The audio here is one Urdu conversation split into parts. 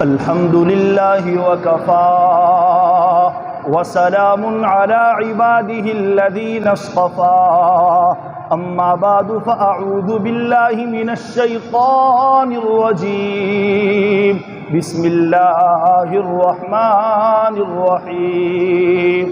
الحمد لله وكفى وسلام على عباده الذين اصطفى أما بعد فأعوذ بالله من الشيطان الرجيم بسم الله الرحمن الرحيم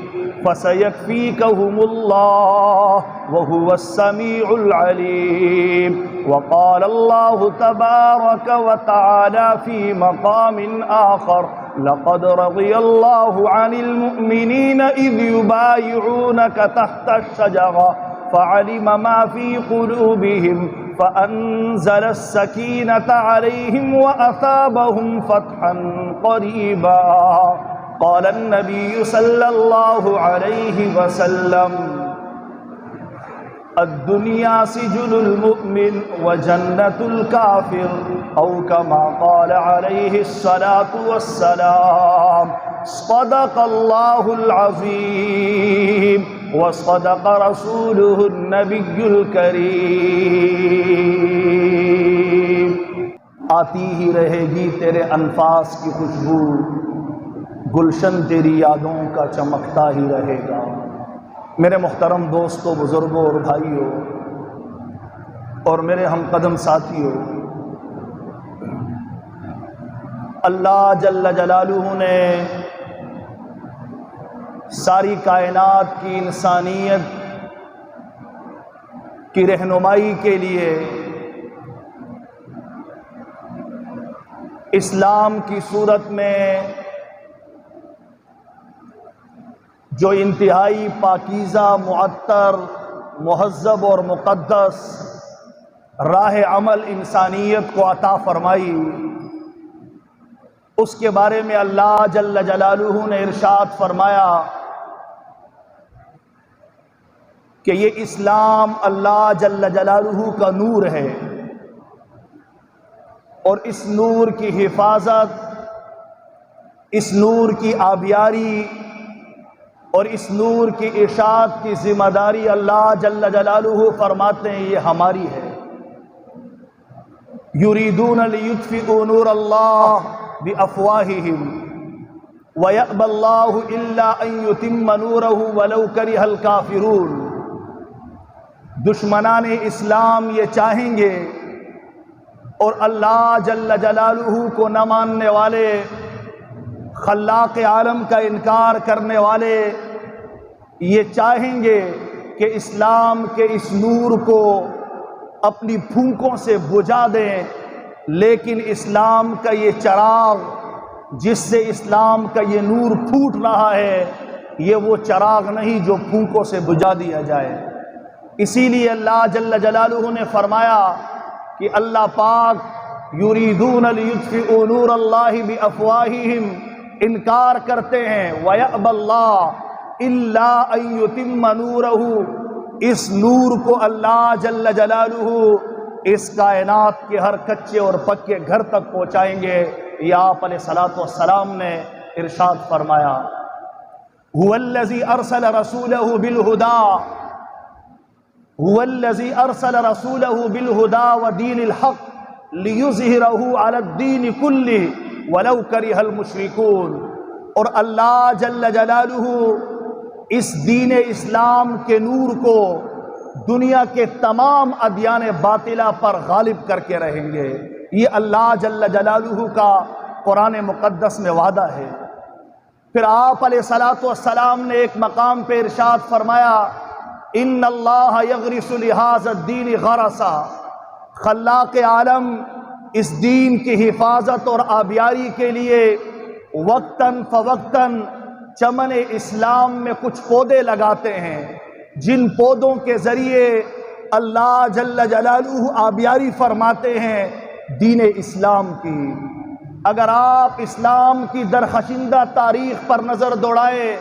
فسيكفيكهم الله وهو السميع العليم وقال الله تبارك وتعالى في مقام آخر لقد رضي الله عن المؤمنين إذ يبايعونك تحت الشجرة فعلم ما في قلوبهم فأنزل السكينة عليهم وأثابهم فتحا قريبا قال النبي صلى الله عليه وسلم الدنيا سجن المؤمن وجنة الكافر أو كما قال عليه الصلاة والسلام صدق الله العظيم وصدق رسوله النبي الكريم۔ آتی ہی رہے گی تیرے انفاس کی خوشبو، گلشن تیری یادوں کا چمکتا ہی رہے گا۔ میرے محترم دوستوں، بزرگوں اور بھائیوں اور میرے ہم قدم ساتھیوں، اللہ جل جلالہ نے ساری کائنات کی انسانیت کی رہنمائی کے لیے اسلام کی صورت میں جو انتہائی پاکیزہ، معطر، مہذب اور مقدس راہ عمل انسانیت کو عطا فرمائی، اس کے بارے میں اللہ جل جلالہ نے ارشاد فرمایا کہ یہ اسلام اللہ جل جلالہ کا نور ہے، اور اس نور کی حفاظت، اس نور کی آبیاری اور اس نور کی اشاعت کی ذمہ داری اللہ جل جلالہ فرماتے ہیں یہ ہماری ہے۔ یریدون لیطفئوا نور اللہ بافواہہم ویأبی اللہ الا ان یتم نورہ ولو کرہ الکافرون۔ دشمنان اسلام یہ چاہیں گے اور اللہ جل جلالہ کو نہ ماننے والے، خلاق عالم کا انکار کرنے والے یہ چاہیں گے کہ اسلام کے اس نور کو اپنی پھونکوں سے بجھا دیں، لیکن اسلام کا یہ چراغ جس سے اسلام کا یہ نور پھوٹ رہا ہے، یہ وہ چراغ نہیں جو پھونکوں سے بجھا دیا جائے۔ اسی لیے اللہ جل جلالہ نے فرمایا کہ اللہ پاک یریدون لیطفئوا نور اللہ بافواہہم انکار کرتے ہیں، وَيَأْبَى اللَّهُ إِلَّا أَن يُتِمَّ نُورَهُ، اس نور کو اللہ جل جلالہ اس کائنات کے ہر کچے اور پکے گھر تک پہنچائیں گے۔ یا آپ علیہ الصلوۃ والسلام نے ارشاد فرمایا هُوَ الَّذِي أَرْسَلَ رَسُولَهُ بِالْهُدَى هُوَ الَّذِي أَرْسَلَ رَسُولَهُ بِالْهُدَى وَدِينِ الْحَقِّ لِيُظْهِرَهُ عَلَى الدِّينِ كُلِّهِ وَلَوْ كَرِهَ الْمُشْرِكُونَ۔ اور اللہ جل جلالہ اس دین اسلام کے نور کو دنیا کے تمام ادیان باطلہ پر غالب کر کے رہیں گے۔ یہ اللہ جل جلالہ کا قرآن مقدس میں وعدہ ہے۔ پھر آپ علیہ الصلوۃ والسلام نے ایک مقام پہ ارشاد فرمایا ان اللہ یغرس لہذا الدین غرسا، خلاق عالم اس دین کی حفاظت اور آبیاری کے لیے وقتاً فوقتاً چمن اسلام میں کچھ پودے لگاتے ہیں، جن پودوں کے ذریعے اللہ جل جلالہ آبیاری فرماتے ہیں دین اسلام کی۔ اگر آپ اسلام کی درخشندہ تاریخ پر نظر دوڑائیں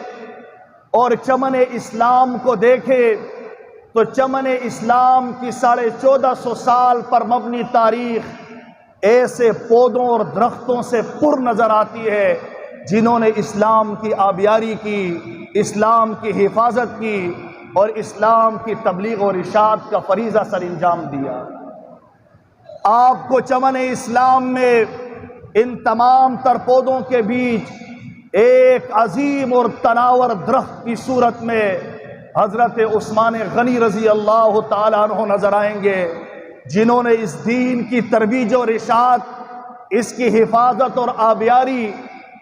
اور چمن اسلام کو دیکھیں تو چمن اسلام کی 1450 سال پر مبنی تاریخ ایسے پودوں اور درختوں سے پر نظر آتی ہے جنہوں نے اسلام کی آبیاری کی، اسلام کی حفاظت کی اور اسلام کی تبلیغ اور ارشاد کا فریضہ سر انجام دیا۔ آپ کو چمن اسلام میں ان تمام تر پودوں کے بیچ ایک عظیم اور تناور درخت کی صورت میں حضرت عثمان غنی رضی اللہ تعالیٰ عنہ نظر آئیں گے، جنہوں نے اس دین کی ترویج اور اشاعت، اس کی حفاظت اور آبیاری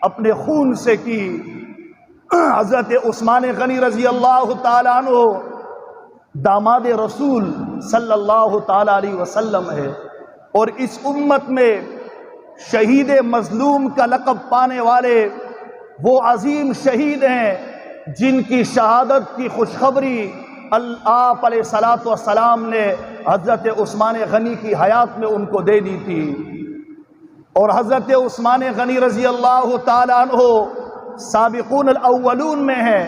اپنے خون سے کی۔ حضرت عثمان غنی رضی اللہ تعالیٰ عنہ داماد رسول صلی اللہ تعالیٰ علیہ وسلم ہے، اور اس امت میں شہید مظلوم کا لقب پانے والے وہ عظیم شہید ہیں جن کی شہادت کی خوشخبری آپ علیہ الصلوۃ والسلام نے حضرت عثمان غنی کی حیات میں ان کو دے دی تھی۔ اور حضرت عثمان غنی رضی اللہ تعالیٰ عنہ سابقون الاولون میں ہیں،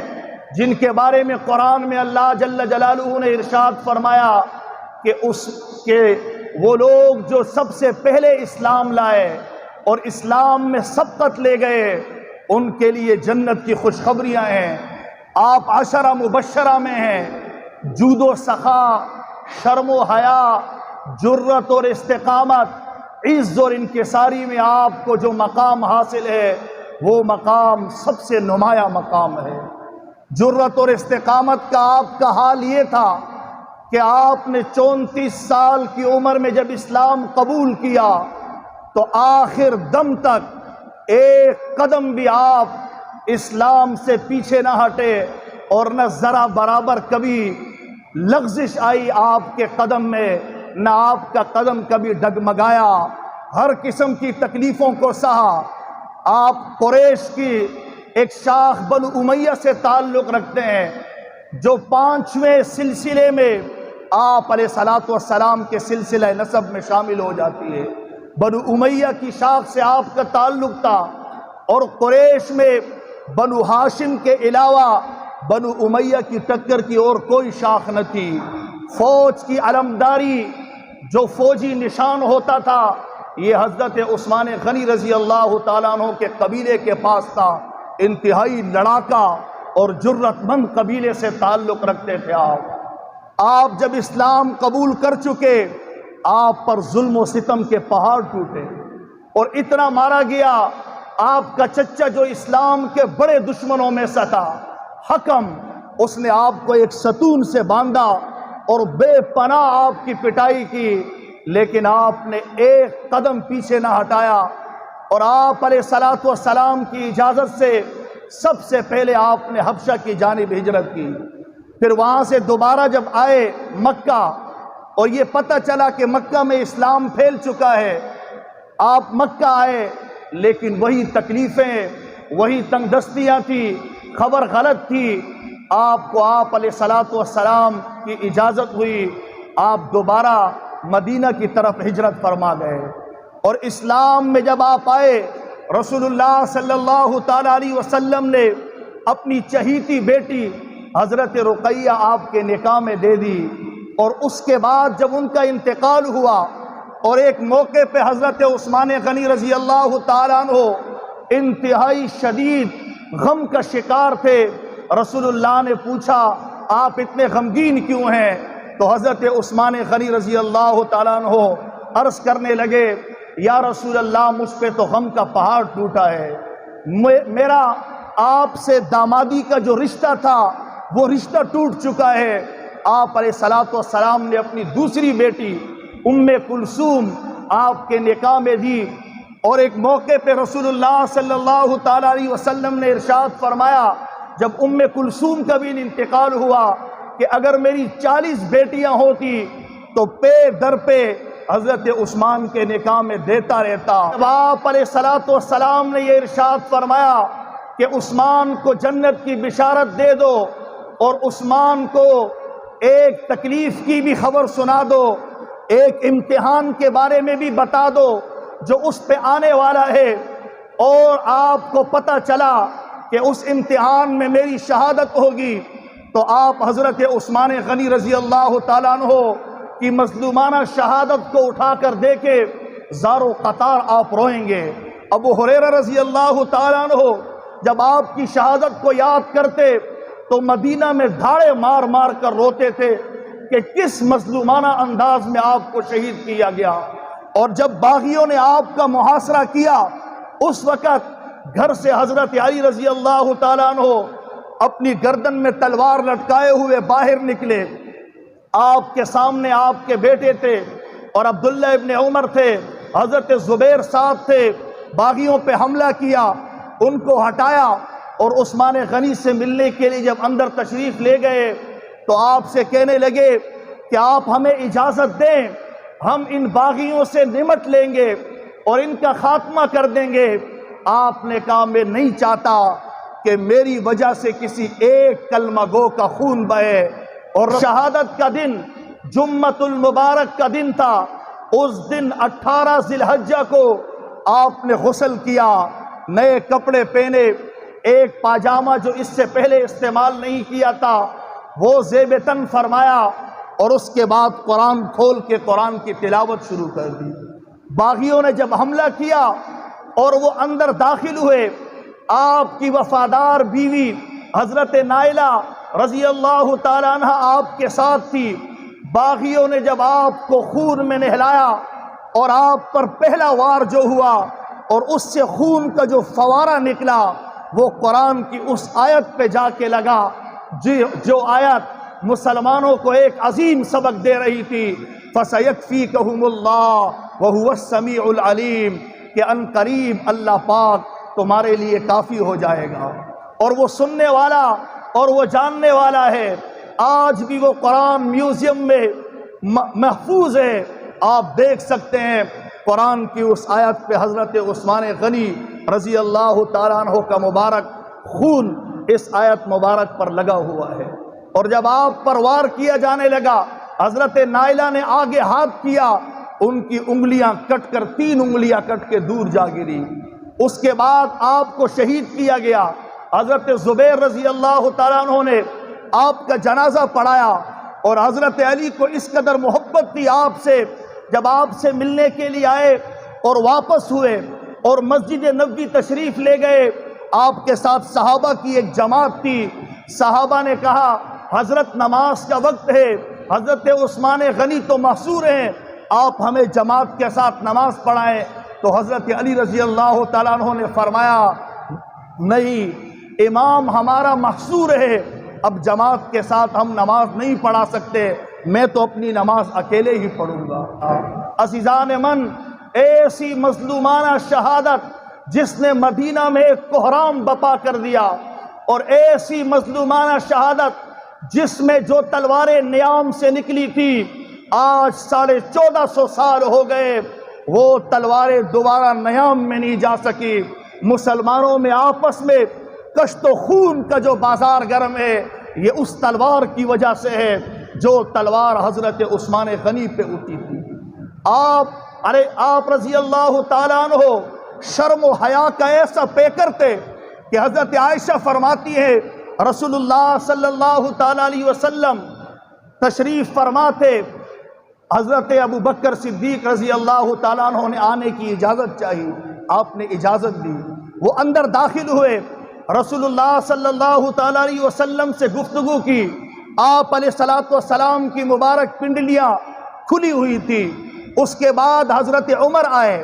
جن کے بارے میں قرآن میں اللہ جل جلالہ نے ارشاد فرمایا کہ وہ لوگ جو سب سے پہلے اسلام لائے اور اسلام میں سبقت لے گئے، ان کے لیے جنت کی خوشخبریاں ہیں۔ آپ عشرہ مبشرہ میں ہیں، جود و سخا، شرم و حیا، جرت اور استقامت، عز اور انکساری میں آپ کو جو مقام حاصل ہے وہ مقام سب سے نمایاں مقام ہے۔ جرت اور استقامت کا آپ کا حال یہ تھا کہ آپ نے 34 سال کی عمر میں جب اسلام قبول کیا تو آخر دم تک ایک قدم بھی آپ اسلام سے پیچھے نہ ہٹے، اور نہ ذرا برابر کبھی لغزش آئی آپ کے قدم میں، نہ آپ کا قدم کبھی ڈگمگایا۔ ہر قسم کی تکلیفوں کو سہا۔ آپ قریش کی ایک شاخ بنو امیہ سے تعلق رکھتے ہیں جو 5ویں سلسلے میں آپ علیہ الصلوۃ والسلام کے سلسلہ نسب میں شامل ہو جاتی ہے۔ بنو امیہ کی شاخ سے آپ کا تعلق تھا، اور قریش میں بنو ہاشم کے علاوہ بنو امیہ کی ٹکر کی اور کوئی شاخ نہ تھی۔ فوج کی علمداری جو فوجی نشان ہوتا تھا یہ حضرت عثمان غنی رضی اللہ تعالیٰ عنہ کے قبیلے کے پاس تھا۔ انتہائی لڑاکا اور جرت مند قبیلے سے تعلق رکھتے تھے آپ جب اسلام قبول کر چکے، آپ پر ظلم و ستم کے پہاڑ ٹوٹے اور اتنا مارا گیا۔ آپ کا چچا جو اسلام کے بڑے دشمنوں میں سے تھا، حکم، اس نے آپ کو ایک ستون سے باندھا اور بے پناہ آپ کی پٹائی کی، لیکن آپ نے ایک قدم پیچھے نہ ہٹایا، اور آپ علیہ الصلوۃ والسلام کی اجازت سے سب سے پہلے آپ نے حبشہ کی جانب ہجرت کی۔ پھر وہاں سے دوبارہ جب آئے مکہ اور یہ پتہ چلا کہ مکہ میں اسلام پھیل چکا ہے، آپ مکہ آئے، لیکن وہی تکلیفیں، وہی تنگ دستیاں تھی، خبر غلط تھی۔ آپ کو آپ علیہ الصلوۃ والسلام کی اجازت ہوئی، آپ دوبارہ مدینہ کی طرف ہجرت فرما گئے، اور اسلام میں جب آپ آئے، رسول اللہ صلی اللہ تعالیٰ علیہ وسلم نے اپنی چہیتی بیٹی حضرت رقیہ آپ کے نکاح میں دے دی، اور اس کے بعد جب ان کا انتقال ہوا اور ایک موقع پہ حضرت عثمان غنی رضی اللہ تعالیٰ عنہ انتہائی شدید غم کا شکار تھے، رسول اللہ نے پوچھا آپ اتنے غمگین کیوں ہیں؟ تو حضرت عثمان غنی رضی اللہ تعالیٰ عنہ عرض کرنے لگے، یا رسول اللہ مجھ پہ تو غم کا پہاڑ ٹوٹا ہے، میرا آپ سے دامادی کا جو رشتہ تھا وہ رشتہ ٹوٹ چکا ہے۔ آپ علیہ الصلوۃ والسلام نے اپنی دوسری بیٹی ام کلثوم آپ کے نکاح میں دی، اور ایک موقع پہ رسول اللہ صلی اللہ تعالیٰ علیہ وسلم نے ارشاد فرمایا جب ام کلثوم کا بھی انتقال ہوا کہ اگر میری 40 بیٹیاں ہوتی تو پے در پہ حضرت عثمان کے نکاح میں دیتا رہتا۔ جب آپ علیہ الصلوۃ والسلام نے یہ ارشاد فرمایا کہ عثمان کو جنت کی بشارت دے دو، اور عثمان کو ایک تکلیف کی بھی خبر سنا دو، ایک امتحان کے بارے میں بھی بتا دو جو اس پہ آنے والا ہے، اور آپ کو پتہ چلا کہ اس امتحان میں میری شہادت ہوگی، تو آپ حضرت عثمان غنی رضی اللہ تعالیٰ عنہ کی مظلومانہ شہادت کو اٹھا کر دیکھے زار و قطار آپ روئیں گے۔ ابو ہریرہ رضی اللہ تعالیٰ عنہ جب آپ کی شہادت کو یاد کرتے تو مدینہ میں دھاڑے مار مار کر روتے تھے کہ کس مظلومانہ انداز میں آپ کو شہید کیا گیا، اور جب باغیوں نے آپ کا محاصرہ کیا اس وقت گھر سے حضرت علی رضی اللہ تعالیٰ عنہ اپنی گردن میں تلوار لٹکائے ہوئے باہر نکلے۔ آپ کے سامنے آپ کے بیٹے تھے اور عبداللہ ابن عمر تھے، حضرت زبیر صاحب تھے۔ باغیوں پہ حملہ کیا، ان کو ہٹایا، اور عثمان غنی سے ملنے کے لیے جب اندر تشریف لے گئے تو آپ سے کہنے لگے کہ آپ ہمیں اجازت دیں، ہم ان باغیوں سے نمٹ لیں گے اور ان کا خاتمہ کر دیں گے۔ آپ نے کہا میں نہیں چاہتا کہ میری وجہ سے کسی ایک کلمہ گو کا خون بہے۔ اور شہادت کا دن جمعۃ المبارک کا دن تھا۔ اس دن 18 ذی الحجہ کو آپ نے غسل کیا، نئے کپڑے پہنے، ایک پاجامہ جو اس سے پہلے استعمال نہیں کیا تھا وہ زیب تن فرمایا، اور اس کے بعد قرآن کھول کے قرآن کی تلاوت شروع کر دی۔ باغیوں نے جب حملہ کیا اور وہ اندر داخل ہوئے، آپ کی وفادار بیوی حضرت نائلہ رضی اللہ تعالیٰ عنہ آپ کے ساتھ تھی۔ باغیوں نے جب آپ کو خون میں نہلایا اور آپ پر پہلا وار جو ہوا اور اس سے خون کا جو فوارہ نکلا وہ قرآن کی اس آیت پہ جا کے لگا جو آیت مسلمانوں کو ایک عظیم سبق دے رہی تھی، فَسَيَكْفِيكَهُمُ اللَّهُ وَهُوَ السَّمِيعُ الْعَلِيمُ، کہ ان قریب اللہ پاک تمہارے لیے کافی ہو جائے گا، اور وہ سننے والا اور وہ جاننے والا ہے۔ آج بھی وہ قرآن میوزیم میں محفوظ ہے، آپ دیکھ سکتے ہیں قرآن کی اس آیت پہ حضرت عثمان غنی رضی اللہ تعالیٰ عنہ کا مبارک خون اس آیت مبارک پر لگا ہوا ہے۔ اور جب آپ پر وار کیا جانے لگا، حضرت نائلہ نے آگے ہاتھ کیا، ان کی انگلیاں کٹ کر 3 انگلیاں کٹ کے دور جا گری۔ اس کے بعد آپ کو شہید کیا گیا۔ حضرت زبیر رضی اللہ تعالیٰ عنہ نے آپ کا جنازہ پڑھایا، اور حضرت علی کو اس قدر محبت تھی آپ سے، جب آپ سے ملنے کے لیے آئے اور واپس ہوئے اور مسجد نبوی تشریف لے گئے، آپ کے ساتھ صحابہ کی ایک جماعت تھی۔ صحابہ نے کہا حضرت نماز کا وقت ہے، حضرت عثمان غنی تو محصور ہیں، آپ ہمیں جماعت کے ساتھ نماز پڑھائیں۔ تو حضرت علی رضی اللہ تعالیٰ عنہ نے فرمایا نہیں، امام ہمارا محصور ہے، اب جماعت کے ساتھ ہم نماز نہیں پڑھا سکتے، میں تو اپنی نماز اکیلے ہی پڑھوں گا۔ عزیزان من، ایسی مظلومانہ شہادت جس نے مدینہ میں ایک کوہرام بپا کر دیا، اور ایسی مظلومانہ شہادت جس میں جو تلواریں نیام سے نکلی تھی آج 1450 سال ہو گئے، وہ تلواریں دوبارہ نیام میں نہیں جا سکی۔ مسلمانوں میں آپس میں کشت و خون کا جو بازار گرم ہے، یہ اس تلوار کی وجہ سے ہے جو تلوار حضرت عثمان غنی پہ اٹھی تھی۔ آپ رضی اللہ تعالیٰ عنہ شرم و حیا کا ایسا پیکر تھے کہ حضرت عائشہ فرماتی ہے رسول اللہ صلی اللہ تعالیٰ علیہ وسلم تشریف فرما تھے، حضرت ابو بکر صدیق رضی اللہ تعالیٰ عنہ نے آنے کی اجازت چاہی، آپ نے اجازت دی، وہ اندر داخل ہوئے، رسول اللہ صلی اللہ تعالیٰ علیہ وسلم سے گفتگو کی۔ آپ علیہ السلام کی مبارک پنڈلیاں کھلی ہوئی تھی۔ اس کے بعد حضرت عمر آئے،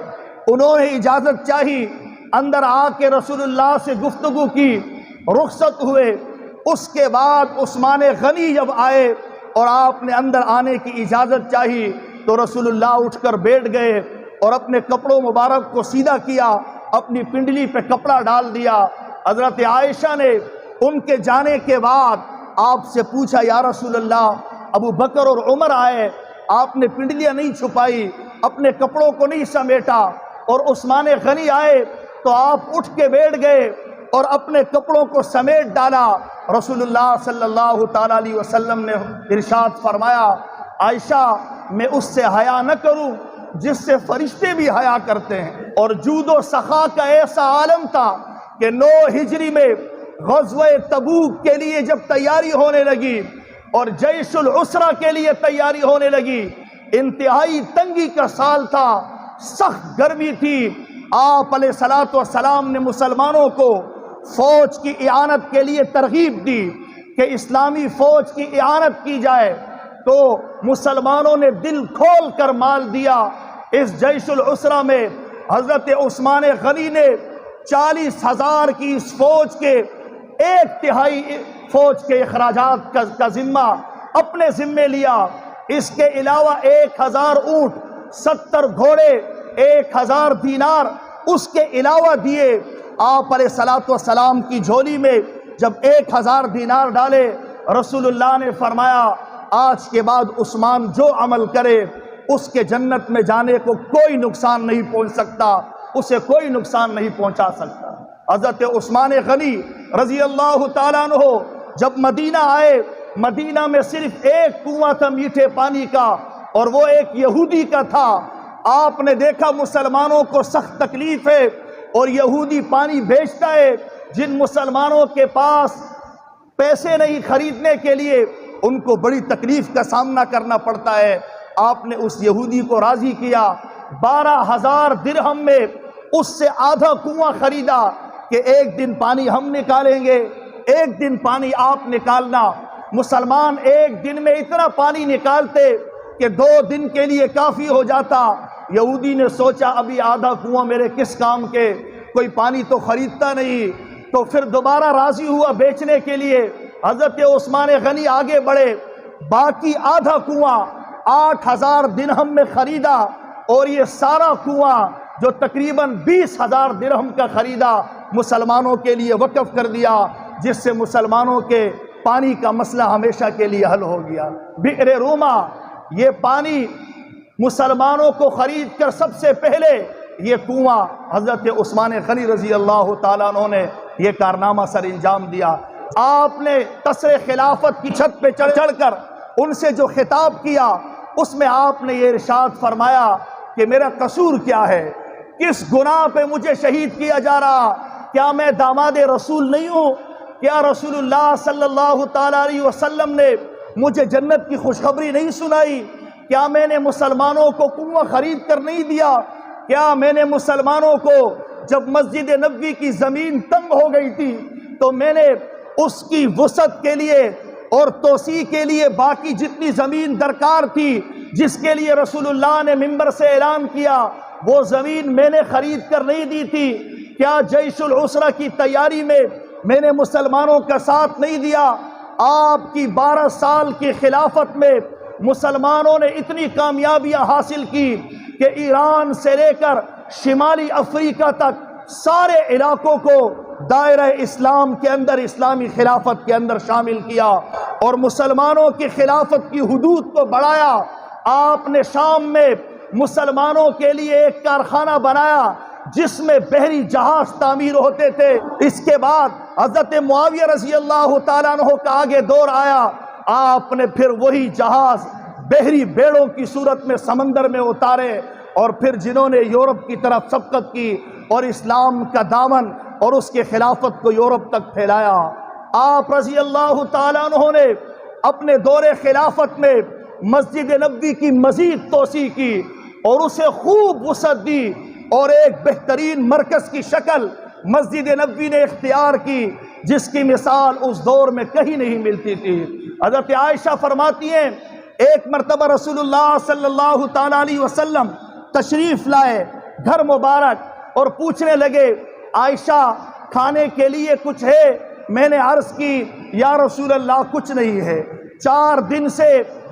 انہوں نے اجازت چاہی، اندر آ کے رسول اللہ سے گفتگو کی، رخصت ہوئے۔ اس کے بعد عثمان غنی جب آئے اور آپ نے اندر آنے کی اجازت چاہی تو رسول اللہ اٹھ کر بیٹھ گئے اور اپنے کپڑوں مبارک کو سیدھا کیا، اپنی پنڈلی پہ کپڑا ڈال دیا۔ حضرت عائشہ نے ان کے جانے کے بعد آپ سے پوچھا یا رسول اللہ، ابو بکر اور عمر آئے، آپ نے پنڈلیاں نہیں چھپائی، اپنے کپڑوں کو نہیں سمیٹا، اور عثمان غنی آئے تو آپ اٹھ کے بیٹھ گئے اور اپنے کپڑوں کو سمیٹ ڈالا۔ رسول اللہ صلی اللہ تعالیٰ علیہ وسلم نے ارشاد فرمایا، عائشہ میں اس سے حیا نہ کروں جس سے فرشتے بھی حیا کرتے ہیں۔ اور جود و سخا کا ایسا عالم تھا کہ 9 ہجری میں غزوہ تبوک کے لیے جب تیاری ہونے لگی اور جیش العسرہ کے لیے تیاری ہونے لگی، انتہائی تنگی کا سال تھا، سخت گرمی تھی، آپ علیہ الصلوۃ والسلام نے مسلمانوں کو فوج کی اعانت کے لیے ترغیب دی کہ اسلامی فوج کی اعانت کی جائے، تو مسلمانوں نے دل کھول کر مال دیا، اس جیش العسرہ میں حضرت عثمان غنی نے 40,000 کی اس فوج کے 1/3 فوج کے اخراجات کا ذمہ اپنے ذمے لیا۔ اس کے علاوہ 1000 اونٹ، 70 گھوڑے، 1000 دینار اس کے علاوہ دیے۔ آپ علیہ الصلوۃ والسلام کی جھولی میں جب 1000 دینار ڈالے، رسول اللہ نے فرمایا آج کے بعد عثمان جو عمل کرے اس کے جنت میں جانے کو کوئی نقصان نہیں پہنچ سکتا، اسے کوئی نقصان نہیں پہنچا سکتا۔ حضرت عثمان غنی رضی اللہ تعالیٰ عنہ جب مدینہ آئے، مدینہ میں صرف ایک کنواں تھا میٹھے پانی کا، اور وہ ایک یہودی کا تھا۔ آپ نے دیکھا مسلمانوں کو سخت تکلیف ہے اور یہودی پانی بیچتا ہے۔ جن مسلمانوں کے پاس پیسے نہیں خریدنے کے لیے، ان کو بڑی تکلیف کا سامنا کرنا پڑتا ہے۔ آپ نے اس یہودی کو راضی کیا، 12,000 درہم میں اس سے آدھا کنواں خریدا کہ ایک دن پانی ہم نکالیں گے، ایک دن پانی آپ نکالنا۔ مسلمان ایک دن میں اتنا پانی نکالتے کہ 2 دن کے لیے کافی ہو جاتا۔ یہودی نے سوچا ابھی آدھا کنواں میرے کس کام کے، کوئی پانی تو خریدتا نہیں، تو پھر دوبارہ راضی ہوا بیچنے کے لیے۔ حضرت عثمان غنی آگے بڑھے، باقی آدھا کنواں 8,000 درہم میں خریدا، اور یہ سارا کنواں جو تقریباً 20,000 درہم کا خریدا مسلمانوں کے لیے وقف کر دیا، جس سے مسلمانوں کے پانی کا مسئلہ ہمیشہ کے لیے حل ہو گیا۔ بئر روما، یہ پانی مسلمانوں کو خرید کر سب سے پہلے یہ کنواں حضرت عثمان غنی رضی اللہ تعالیٰ عنہ نے یہ کارنامہ سر انجام دیا۔ آپ نے قصر خلافت کی چھت پہ چڑھ کر ان سے جو خطاب کیا، اس میں آپ نے یہ ارشاد فرمایا کہ میرا قصور کیا ہے، کس گناہ پہ مجھے شہید کیا جا رہا؟ کیا میں داماد رسول نہیں ہوں؟ کیا رسول اللہ صلی اللہ تعالیٰ علیہ وسلم نے مجھے جنت کی خوشخبری نہیں سنائی؟ کیا میں نے مسلمانوں کو کنواں خرید کر نہیں دیا؟ کیا میں نے مسلمانوں کو جب مسجد نبوی کی زمین تنگ ہو گئی تھی تو میں نے اس کی وسعت کے لیے اور توسیع کے لیے باقی جتنی زمین درکار تھی، جس کے لیے رسول اللہ نے منبر سے اعلان کیا، وہ زمین میں نے خرید کر نہیں دی تھی؟ کیا جیش العسرہ کی تیاری میں نے مسلمانوں کا ساتھ نہیں دیا؟ آپ کی 12 سال کی خلافت میں مسلمانوں نے اتنی کامیابیاں حاصل کی کہ ایران سے لے کر شمالی افریقہ تک سارے علاقوں کو دائرہ اسلام کے اندر، اسلامی خلافت کے اندر شامل کیا، اور مسلمانوں کی خلافت کی حدود کو بڑھایا۔ آپ نے شام میں مسلمانوں کے لیے ایک کارخانہ بنایا جس میں بحری جہاز تعمیر ہوتے تھے۔ اس کے بعد حضرت معاویہ رضی اللہ تعالیٰ عنہ کا آگے دور آیا، آپ نے پھر وہی جہاز بحری بیڑوں کی صورت میں سمندر میں اتارے، اور پھر جنہوں نے یورپ کی طرف سبقت کی اور اسلام کا دامن اور اس کے خلافت کو یورپ تک پھیلایا۔ آپ رضی اللہ تعالیٰ عنہ نے اپنے دور خلافت میں مسجد نبوی کی مزید توسیع کی اور اسے خوب وسعت دی، اور ایک بہترین مرکز کی شکل مسجد نبوی نے اختیار کی، جس کی مثال اس دور میں کہیں نہیں ملتی تھی۔ حضرت عائشہ فرماتی ہیں ایک مرتبہ رسول اللہ صلی اللہ تعالیٰ علیہ وسلم تشریف لائے گھر مبارک اور پوچھنے لگے عائشہ کھانے کے لیے کچھ ہے؟ میں نے عرض کی یا رسول اللہ کچھ نہیں ہے، 4 دن سے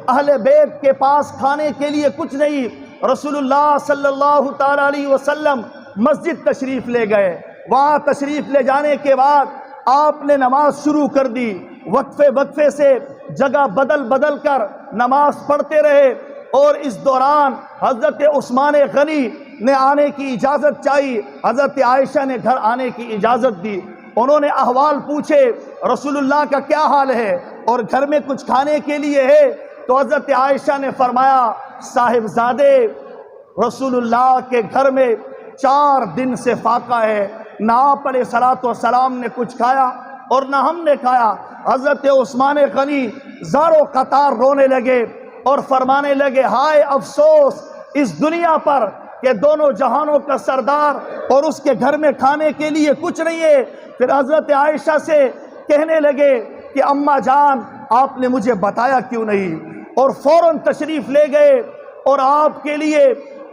اہل بیت کے پاس کھانے کے لیے کچھ نہیں۔ رسول اللہ صلی اللہ تعالیٰ علیہ وسلم مسجد تشریف لے گئے، وہاں تشریف لے جانے کے بعد آپ نے نماز شروع کر دی، وقفے سے جگہ بدل کر نماز پڑھتے رہے، اور اس دوران حضرت عثمان غنی نے آنے کی اجازت چاہی، حضرت عائشہ نے گھر آنے کی اجازت دی۔ انہوں نے احوال پوچھے رسول اللہ کا کیا حال ہے اور گھر میں کچھ کھانے کے لیے ہے؟ تو حضرت عائشہ نے فرمایا صاحبزادے رسول اللہ کے گھر میں 4 دن سے فاقہ ہے، نہ آپ علیہ الصلوۃ والسلام نے کچھ کھایا اور نہ ہم نے کھایا۔ حضرت عثمان غنی زاروں قطار رونے لگے اور فرمانے لگے ہائے افسوس اس دنیا پر کہ دونوں جہانوں کا سردار اور اس کے گھر میں کھانے کے لیے کچھ نہیں ہے۔ پھر حضرت عائشہ سے کہنے لگے کہ اماں جان آپ نے مجھے بتایا کیوں نہیں، اور فوراً تشریف لے گئے اور آپ کے لیے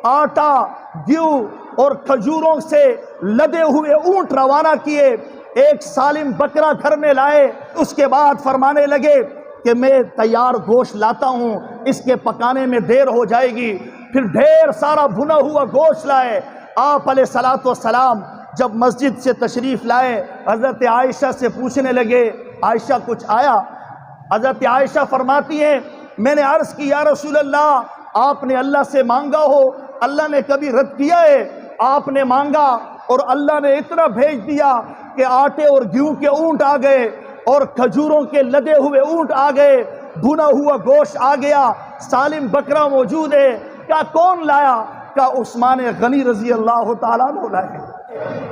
آٹا، گیو اور کھجوروں سے لدے ہوئے اونٹ روانہ کیے، ایک سالم بکرا گھر میں لائے۔ اس کے بعد فرمانے لگے کہ میں تیار گوشت لاتا ہوں، اس کے پکانے میں دیر ہو جائے گی۔ پھر ڈھیر سارا بھنا ہوا گوشت لائے۔ آپ علیہ الصلوۃ والسلام جب مسجد سے تشریف لائے، حضرت عائشہ سے پوچھنے لگے، عائشہ کچھ آیا؟ حضرت عائشہ فرماتی ہیں میں نے عرض کی یا رسول اللہ، آپ نے اللہ سے مانگا ہو، اللہ نے کبھی رد کیا ہے؟ آپ نے مانگا اور اللہ نے اتنا بھیج دیا کہ آٹے اور گیہوں کے اونٹ آ گئے اور کھجوروں کے لدے ہوئے اونٹ آ گئے، بھنا ہوا گوشت آ گیا، سالم بکرا موجود ہے۔ کیا کون لایا؟ کہا عثمان غنی رضی اللہ تعالیٰ عنہ لائے۔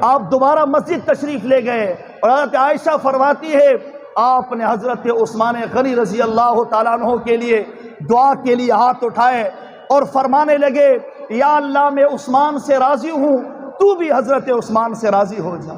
آپ دوبارہ مسجد تشریف لے گئے اور حضرت عائشہ فرماتی ہے آپ نے حضرت عثمان غنی رضی اللہ تعالیٰ عنہ کے لیے دعا کے لیے ہاتھ اٹھائے اور فرمانے لگے یا اللہ میں عثمان سے راضی ہوں، تو بھی حضرت عثمان سے راضی ہو جا۔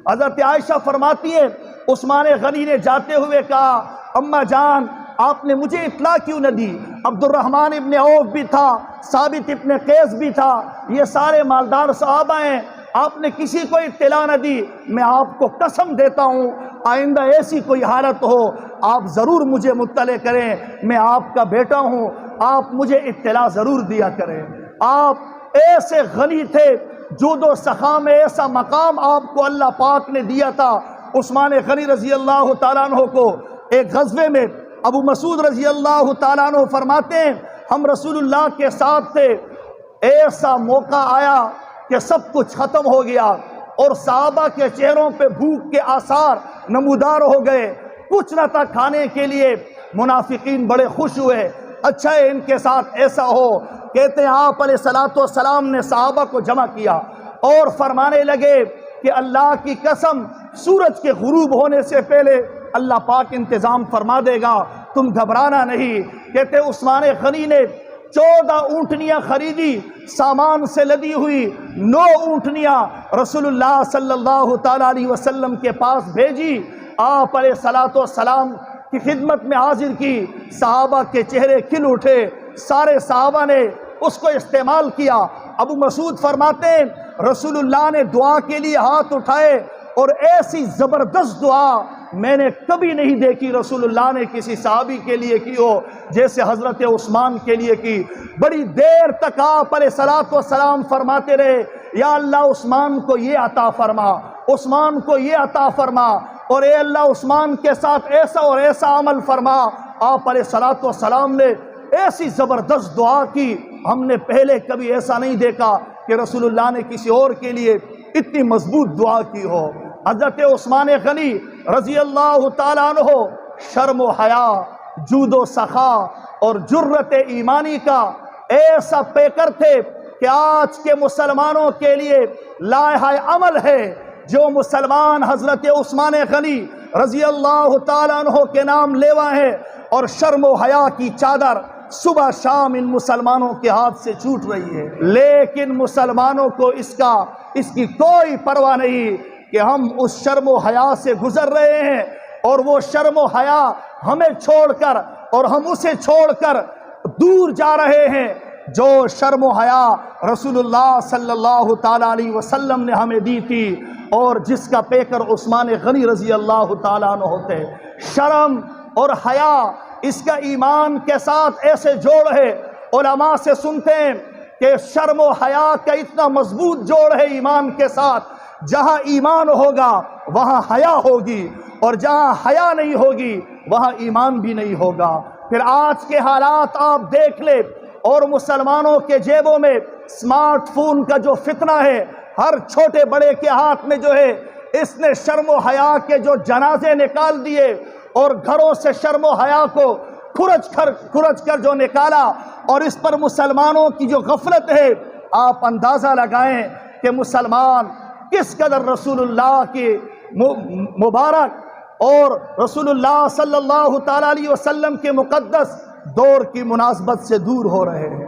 حضرت عائشہ فرماتی ہے عثمان غنی نے جاتے ہوئے کہا اماں جان آپ نے مجھے اطلاع کیوں نہ دی؟ عبد الرحمن ابن عوف بھی تھا، ثابت ابن قیس بھی تھا، یہ سارے مالدار صحابہ ہیں، آپ نے کسی کو اطلاع نہ دی۔ میں آپ کو قسم دیتا ہوں آئندہ ایسی کوئی حالت ہو آپ ضرور مجھے مطلع کریں، میں آپ کا بیٹا ہوں، آپ مجھے اطلاع ضرور دیا کریں۔ آپ ایسے غنی تھے، جود و سخا میں ایسا مقام آپ کو اللہ پاک نے دیا تھا۔ عثمان غنی رضی اللہ تعالیٰ عنہ کو ایک غزوے میں ابو مسعود رضی اللہ تعالیٰ عنہ فرماتے ہیں ہم رسول اللہ کے ساتھ تھے، ایسا موقع آیا کہ سب کچھ ختم ہو گیا اور صحابہ کے چہروں پہ بھوک کے آثار نمودار ہو گئے، کچھ نہ تھا کھانے کے لیے۔ منافقین بڑے خوش ہوئے، اچھا ہے ان کے ساتھ ایسا ہو۔ کہتے ہیں آپ علیہ الصلوۃ والسلام نے صحابہ کو جمع کیا اور فرمانے لگے کہ اللہ کی قسم سورج کے غروب ہونے سے پہلے اللہ پاک انتظام فرما دے گا، تم گھبرانا نہیں۔ کہتے عثمان غنی نے 14 اونٹنیاں خریدی، سامان سے لدی ہوئی 9 اونٹنیاں رسول اللہ صلی اللہ تعالیٰ علیہ وسلم کے پاس بھیجی، آپ علیہ الصلوۃ والسلام کی خدمت میں حاضر کی۔ صحابہ کے چہرے کھل اٹھے، سارے صحابہ نے اس کو استعمال کیا۔ ابو مسعود فرماتے ہیں رسول اللہ نے دعا کے لیے ہاتھ اٹھائے اور ایسی زبردست دعا میں نے کبھی نہیں دیکھی رسول اللہ نے کسی صحابی کے لیے کی ہو جیسے حضرت عثمان کے لیے کی۔ بڑی دیر تک آپ علیہ الصلوۃ والسلام فرماتے رہے یا اللہ عثمان کو یہ عطا فرما، عثمان کو یہ عطا فرما، اور اے اللہ عثمان کے ساتھ ایسا اور ایسا عمل فرما۔ آپ علیہ الصلوۃ والسلام نے ایسی زبردست دعا کی، ہم نے پہلے کبھی ایسا نہیں دیکھا کہ رسول اللہ نے کسی اور کے لیے اتنی مضبوط دعا کی ہو۔ حضرت عثمان غنی رضی اللہ تعالیٰ عنہ شرم و حیا، جود و سخا اور جرت ایمانی کا ایسا پیکر تھے کہ آج کے مسلمانوں کے لیے لائحہ عمل ہے جو مسلمان حضرت عثمان غنی رضی اللہ تعالیٰ عنہ کے نام لیوا ہے، اور شرم و حیا کی چادر صبح شام ان مسلمانوں کے ہاتھ سے چھوٹ رہی ہے، لیکن مسلمانوں کو اس کی کوئی پرواہ نہیں کہ ہم اس شرم و حیا سے گزر رہے ہیں اور وہ شرم و حیا ہمیں چھوڑ کر اور ہم اسے چھوڑ کر دور جا رہے ہیں جو شرم و حیا رسول اللہ صلی اللہ تعالیٰ علیہ وسلم نے ہمیں دی تھی اور جس کا پیکر عثمان غنی رضی اللہ تعالیٰ عنہ ہوتے۔ شرم اور حیا اس کا ایمان کے ساتھ ایسے جوڑ ہے، علماء سے سنتے ہیں کہ شرم و حیا کا اتنا مضبوط جوڑ ہے ایمان کے ساتھ، جہاں ایمان ہوگا وہاں حیا ہوگی اور جہاں حیا نہیں ہوگی وہاں ایمان بھی نہیں ہوگا۔ پھر آج کے حالات آپ دیکھ لیں اور مسلمانوں کے جیبوں میں اسمارٹ فون کا جو فتنہ ہے، ہر چھوٹے بڑے کے ہاتھ میں جو ہے، اس نے شرم و حیا کے جو جنازے نکال دیے اور گھروں سے شرم و حیا کو کھرچ کر جو نکالا، اور اس پر مسلمانوں کی جو غفلت ہے، آپ اندازہ لگائیں کہ مسلمان کس قدر رسول اللہ کی مبارک اور رسول اللہ صلی اللہ تعالیٰ علیہ وسلم کے مقدس دور کی مناسبت سے دور ہو رہے ہیں،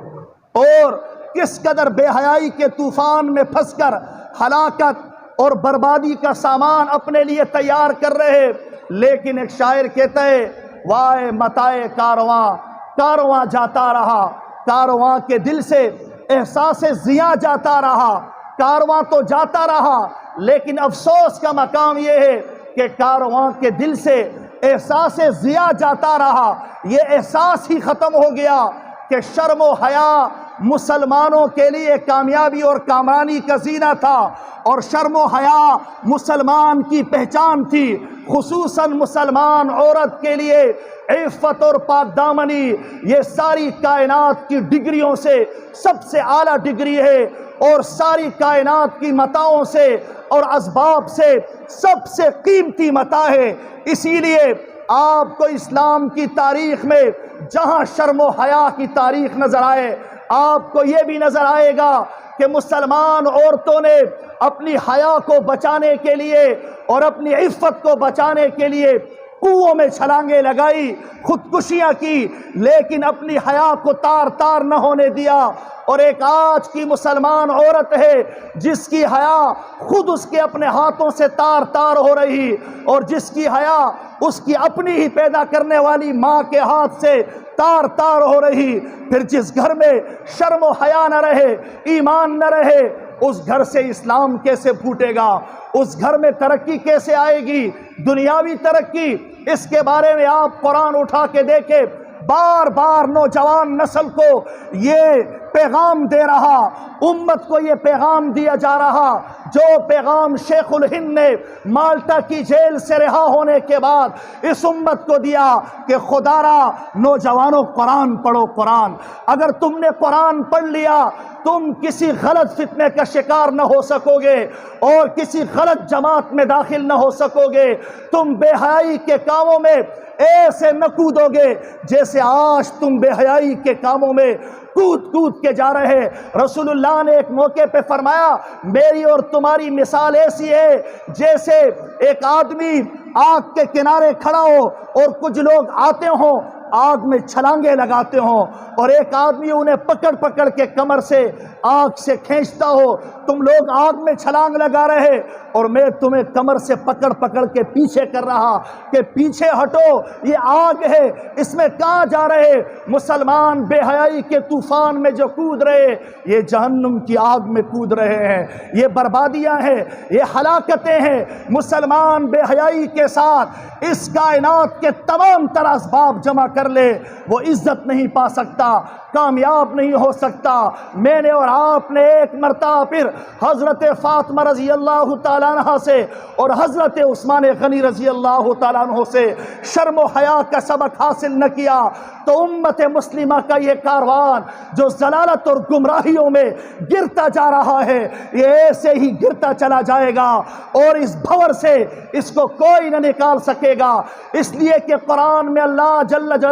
اور کس قدر بے حیائی کے طوفان میں پھنس کر ہلاکت اور بربادی کا سامان اپنے لیے تیار کر رہے۔ لیکن ایک شاعر کہتا ہے وائے متائے کارواں، کارواں جاتا رہا، کارواں کے دل سے احساس ضیاء جاتا رہا، کارواں تو جاتا رہا، لیکن افسوس کا مقام یہ ہے کہ کارواں کے دل سے احساس ضیاء جاتا رہا، یہ احساس ہی ختم ہو گیا کہ شرم و حیا مسلمانوں کے لیے کامیابی اور کامرانی کا زینہ تھا، اور شرم و حیا مسلمان کی پہچان تھی، خصوصاً مسلمان عورت کے لیے عفت اور پاک دامنی یہ ساری کائنات کی ڈگریوں سے سب سے اعلیٰ ڈگری ہے، اور ساری کائنات کی متاعوں سے اور اسباب سے سب سے قیمتی متاع ہے۔ اسی لیے آپ کو اسلام کی تاریخ میں جہاں شرم و حیا کی تاریخ نظر آئے، آپ کو یہ بھی نظر آئے گا کہ مسلمان عورتوں نے اپنی حیا کو بچانے کے لیے اور اپنی عفت کو بچانے کے لیے کنوؤں میں چھلانگیں لگائی، خودکشیاں کی، لیکن اپنی حیا کو تار تار نہ ہونے دیا۔ اور ایک آج کی مسلمان عورت ہے جس کی حیا خود اس کے اپنے ہاتھوں سے تار تار ہو رہی، اور جس کی حیا اس کی اپنی ہی پیدا کرنے والی ماں کے ہاتھ سے تار تار ہو رہی۔ پھر جس گھر میں شرم و حیا نہ رہے، ایمان نہ رہے، اس گھر سے اسلام کیسے پھوٹے گا؟ اس گھر میں ترقی کیسے آئے گی؟ دنیاوی ترقی، اس کے بارے میں آپ قرآن اٹھا کے دیکھیں، بار بار نوجوان نسل کو یہ پیغام دے رہا، امت کو یہ پیغام دیا جا رہا جو پیغام شیخ الہند نے مالٹا کی جیل سے رہا ہونے کے بعد اس امت کو دیا کہ خدا را نوجوانوں قرآن پڑھو۔ قرآن، اگر تم نے قرآن پڑھ لیا تم کسی غلط فتنے کا شکار نہ ہو سکو گے اور کسی غلط جماعت میں داخل نہ ہو سکو گے، تم بے حیائی کے کاموں میں ایسے نہ کودو گے جیسے آج تم بے حیائی کے کاموں میں کود کود کے جا رہے۔ رسول اللہ نے ایک موقع پہ فرمایا میری اور تمہاری مثال ایسی ہے جیسے ایک آدمی آگ کے کنارے کھڑا ہو اور کچھ لوگ آتے ہوں آگ میں چھلانگیں لگاتے ہوں، اور ایک آدمی انہیں پکڑ پکڑ کے کمر سے آگ سے کھینچتا ہو۔ تم لوگ آگ میں چھلانگ لگا رہے اور میں تمہیں کمر سے پکڑ پکڑ کے پیچھے کر رہا کہ پیچھے ہٹو، یہ آگ ہے، اس میں کہاں جا رہے؟ مسلمان بے حیائی کے طوفان میں جو کود رہے یہ جہنم کی آگ میں کود رہے ہیں، یہ بربادیاں ہیں، یہ ہلاکتیں ہیں۔ مسلمان بے حیائی کے ساتھ اس کائنات کے تمام تر اسباب جمع کر لے، وہ عزت نہیں پا سکتا، کامیاب نہیں ہو سکتا۔ میں نے اور آپ نے ایک مرتبہ پھر حضرت فاطمہ رضی اللہ تعالیٰ عنہ سے اور حضرت عثمان غنی رضی اللہ تعالیٰ عنہ سے شرم و حیا کا سبق حاصل نہ کیا تو امت مسلمہ کا یہ کاروان جو ضلالت اور گمراہیوں میں گرتا جا رہا ہے یہ ایسے ہی گرتا چلا جائے گا، اور اس بھور سے اس کو کوئی نہ نکال سکے گا۔ اس لیے کہ قرآن میں اللہ جل جلالہ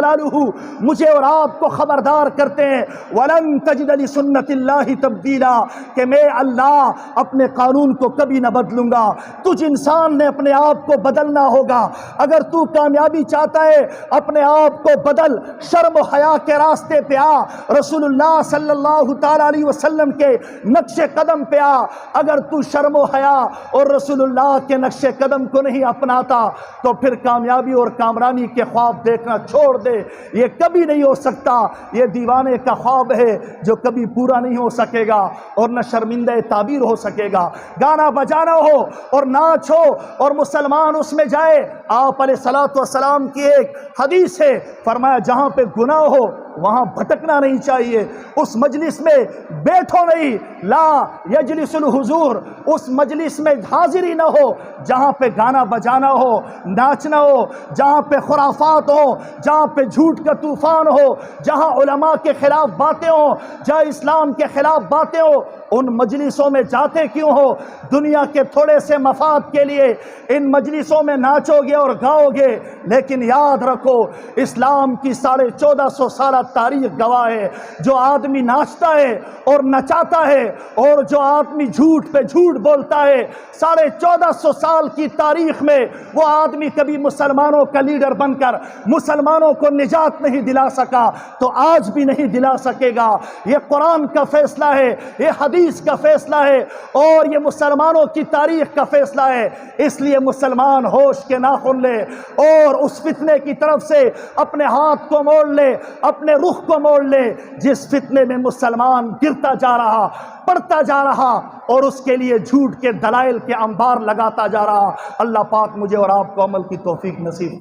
مجھے اور آپ کو خبردار کرتے ہیں وَلَن تَجِدَ لِسُنَّتِ اللَّهِ تَبْدِيلًا، کہ میں اللہ اپنے قانون کو کبھی نہ بدلوں گا۔ تجھ انسان نے اپنے آپ کو بدلنا ہوگا، اگر تو کامیابی چاہتا ہے اپنے آپ کو بدل، شرم و حیا کے راستے پہ آ، رسول اللہ صلی اللہ تعالی علیہ وسلم کے نقش قدم پہ آ۔ اگر تو شرم و حیا اور رسول اللہ کے نقش قدم کو نہیں اپناتا تو پھر کامیابی اور کامرانی کے خواب دیکھنا چھوڑ دے، یہ کبھی نہیں ہو سکتا، یہ دیوانے کا خواب ہے جو کبھی پورا نہیں ہو سکے گا اور نہ شرمندہ تعبیر ہو سکے گا۔ گانا بجانا ہو اور ناچ ہو اور مسلمان اس میں جائے، آپ علیہ الصلوۃ والسلام کی ایک حدیث ہے، فرمایا جہاں پہ گناہ ہو وہاں بھٹکنا نہیں چاہیے، اس مجلس میں بیٹھو نہیں، لا یجلس الحضور، اس مجلس میں حاضری نہ ہو جہاں پہ گانا بجانا ہو، ناچنا ہو، جہاں پہ خرافات ہو، جہاں پہ جھوٹ کا طوفان ہو، جہاں علماء کے خلاف باتیں ہوں، جہاں اسلام کے خلاف باتیں ہوں، ان مجلسوں میں جاتے کیوں ہو؟ دنیا کے تھوڑے سے مفاد کے لیے ان مجلسوں میں ناچو گے اور گاؤ گے، لیکن یاد رکھو اسلام کی 1450 سالہ تاریخ گواہ ہے، جو آدمی ناچتا ہے اور نچاتا ہے اور جو آدمی جھوٹ پہ جھوٹ بولتا ہے، 1450 سال کی تاریخ میں وہ آدمی کبھی مسلمانوں کا لیڈر بن کر مسلمانوں کو نجات نہیں دلا سکا تو آج بھی نہیں دلا سکے گا۔ یہ قرآن کا فیصلہ ہے، یہ حدیث کا فیصلہ ہے اور یہ مسلمانوں کی تاریخ کا فیصلہ ہے۔ اس لیے مسلمان ہوش کے ناخن لے اور اس فتنے کی طرف سے اپنے ہاتھ کو موڑ لے، اپنے اپنے رخ کو موڑ لے، جس فتنے میں مسلمان گرتا جا رہا، پڑتا جا رہا اور اس کے لیے جھوٹ کے دلائل کے انبار لگاتا جا رہا۔ اللہ پاک مجھے اور آپ کو عمل کی توفیق نصیب